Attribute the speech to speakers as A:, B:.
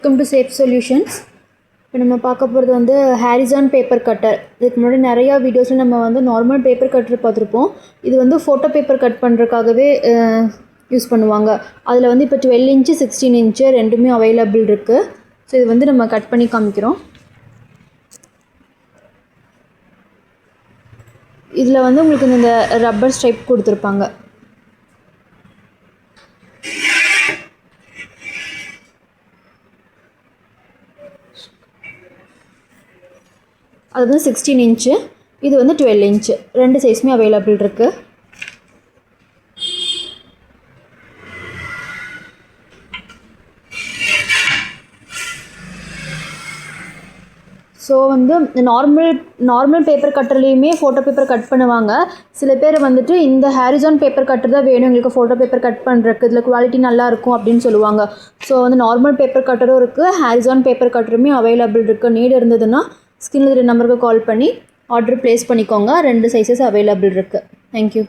A: Welcome to safe solutions. இப்போ நம்ம பார்க்க போகிறது வந்து ஹாரிசான் பேப்பர் கட்டர். இதுக்கு முன்னாடி நிறையா வீடியோஸில் நம்ம வந்து நார்மல் பேப்பர் கட்டர் பார்த்துருப்போம். இது வந்து ஃபோட்டோ பேப்பர் கட் பண்ணுறதுக்காகவே யூஸ் பண்ணுவாங்க. அதில் வந்து இப்போ 12 இன்ச்சு 16 இன்ச்சு ரெண்டுமே அவைலபிள் இருக்குது. ஸோ இது வந்து நம்ம கட் பண்ணி காமிக்கிறோம். இதில் வந்து உங்களுக்கு இந்த ரப்பர் ஸ்ட்ரைப் கொடுத்துருப்பாங்க. அது வந்து 16 இன்ச்சு, இது வந்து 12 இன்ச்சு, ரெண்டு சைஸுமே அவைலபிள் இருக்குது. ஸோ வந்து நார்மல் பேப்பர் கட்டர்லேயுமே ஃபோட்டோ பேப்பர் கட் பண்ணுவாங்க. சில பேர் வந்துட்டு இந்த ஹாரிசான் பேப்பர் கட்டர் தான் வேணும் எங்களுக்கு ஃபோட்டோ பேப்பர் கட் பண்ணுறதுக்கு, இதில் குவாலிட்டி நல்லாயிருக்கும் அப்படின்னு சொல்லுவாங்க. ஸோ வந்து நார்மல் பேப்பர் கட்டரும் இருக்குது, ஹாரிசான் பேப்பர் கட்டருமே அவைலபிள் இருக்குது. நீடு இருந்ததுன்னா ஸ்க்ரீனில் இருக்கிற நம்பருக்கு கால் பண்ணி ஆர்டர் ப்ளேஸ் பண்ணிக்கோங்க. ரெண்டு சைஸஸ் அவைலபிள் இருக்குது. தேங்க்யூ.